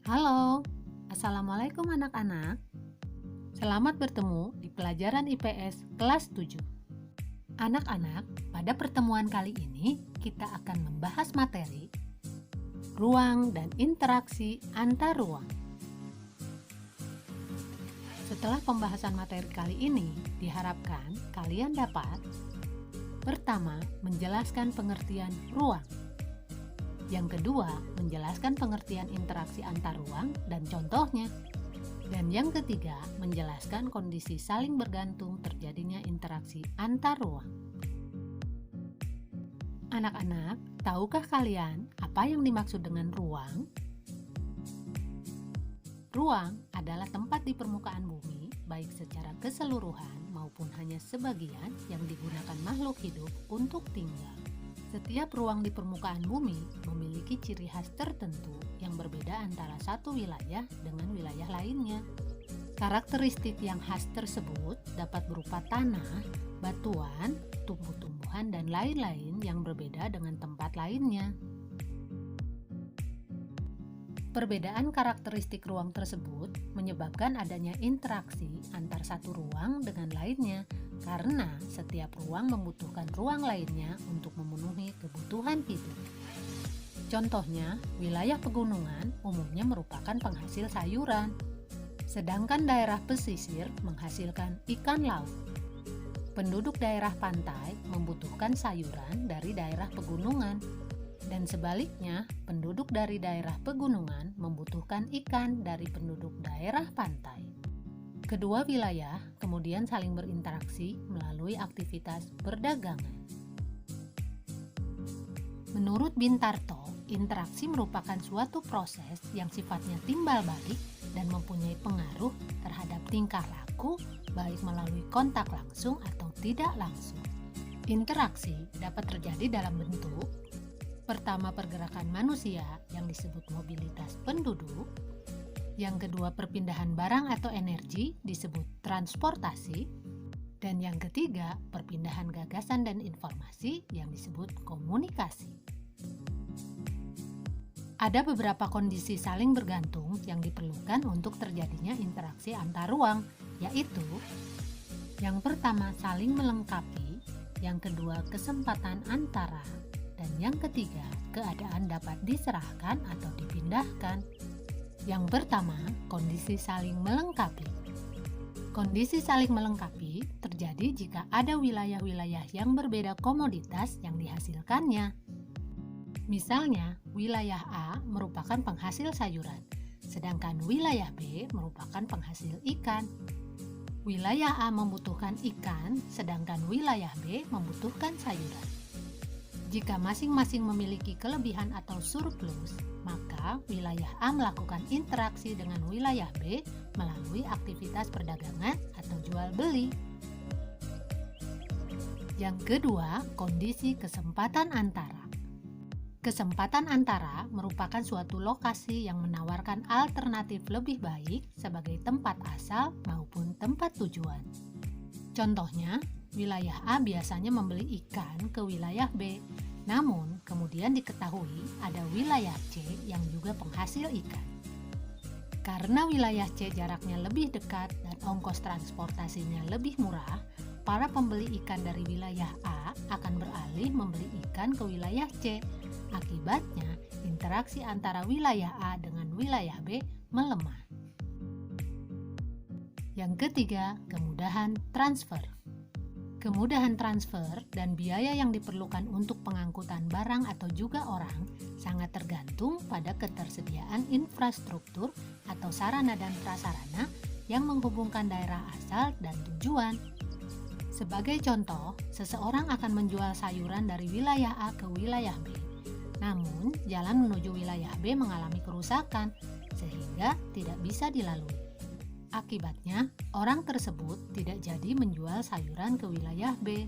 Halo, Assalamualaikum anak-anak. Selamat bertemu di pelajaran IPS kelas 7. Anak-anak, pada pertemuan kali ini kita akan membahas materi ruang dan interaksi antar ruang. Setelah pembahasan materi kali ini, diharapkan kalian dapat pertama, menjelaskan pengertian ruang. Yang kedua, menjelaskan pengertian interaksi antar ruang dan contohnya. Dan yang ketiga, menjelaskan kondisi saling bergantung terjadinya interaksi antar ruang. Anak-anak, tahukah kalian apa yang dimaksud dengan ruang? Ruang adalah tempat di permukaan bumi, baik secara keseluruhan maupun hanya sebagian yang digunakan makhluk hidup untuk tinggal. Setiap ruang di permukaan bumi memiliki ciri khas tertentu yang berbeda antara satu wilayah dengan wilayah lainnya. Karakteristik yang khas tersebut dapat berupa tanah, batuan, tumbuh-tumbuhan, dan lain-lain yang berbeda dengan tempat lainnya. Perbedaan karakteristik ruang tersebut menyebabkan adanya interaksi antar satu ruang dengan lainnya, karena setiap ruang membutuhkan ruang lainnya untuk memenuhi kebutuhan hidup. Contohnya, wilayah pegunungan umumnya merupakan penghasil sayuran, sedangkan daerah pesisir menghasilkan ikan laut. Penduduk daerah pantai membutuhkan sayuran dari daerah pegunungan, dan sebaliknya, penduduk dari daerah pegunungan membutuhkan ikan dari penduduk daerah pantai. Kedua wilayah kemudian saling berinteraksi melalui aktivitas perdagangan. Menurut Bintarto, interaksi merupakan suatu proses yang sifatnya timbal balik dan mempunyai pengaruh terhadap tingkah laku, baik melalui kontak langsung atau tidak langsung. Interaksi dapat terjadi dalam bentuk pertama, pergerakan manusia yang disebut mobilitas penduduk. Yang kedua, perpindahan barang atau energi disebut transportasi. Dan yang ketiga, perpindahan gagasan dan informasi yang disebut komunikasi. Ada beberapa kondisi saling bergantung yang diperlukan untuk terjadinya interaksi antar ruang, yaitu yang pertama, saling melengkapi. Yang kedua, kesempatan antara. Dan yang ketiga, keadaan dapat diserahkan atau dipindahkan. Yang pertama, kondisi saling melengkapi. Kondisi saling melengkapi terjadi jika ada wilayah-wilayah yang berbeda komoditas yang dihasilkannya. Misalnya, wilayah A merupakan penghasil sayuran, sedangkan wilayah B merupakan penghasil ikan. Wilayah A membutuhkan ikan, sedangkan wilayah B membutuhkan sayuran. Jika masing-masing memiliki kelebihan atau surplus, maka wilayah A melakukan interaksi dengan wilayah B melalui aktivitas perdagangan atau jual beli. Yang kedua, kondisi kesempatan antara. Kesempatan antara merupakan suatu lokasi yang menawarkan alternatif lebih baik sebagai tempat asal maupun tempat tujuan. Contohnya, wilayah A biasanya membeli ikan ke wilayah B, namun kemudian diketahui ada wilayah C yang juga penghasil ikan. Karena wilayah C jaraknya lebih dekat dan ongkos transportasinya lebih murah, para pembeli ikan dari wilayah A akan beralih membeli ikan ke wilayah C. Akibatnya, interaksi antara wilayah A dengan wilayah B melemah. Yang ketiga, kemudahan transfer. Kemudahan transfer dan biaya yang diperlukan untuk pengangkutan barang atau juga orang sangat tergantung pada ketersediaan infrastruktur atau sarana dan prasarana yang menghubungkan daerah asal dan tujuan. Sebagai contoh, seseorang akan menjual sayuran dari wilayah A ke wilayah B. Namun, jalan menuju wilayah B mengalami kerusakan sehingga tidak bisa dilalui. Akibatnya, orang tersebut tidak jadi menjual sayuran ke wilayah B.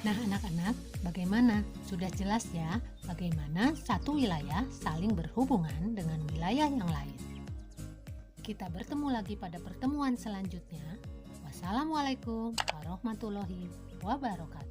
Nah, anak-anak, bagaimana? Sudah jelas ya bagaimana satu wilayah saling berhubungan dengan wilayah yang lain. Kita bertemu lagi pada pertemuan selanjutnya. Wassalamualaikum warahmatullahi wabarakatuh.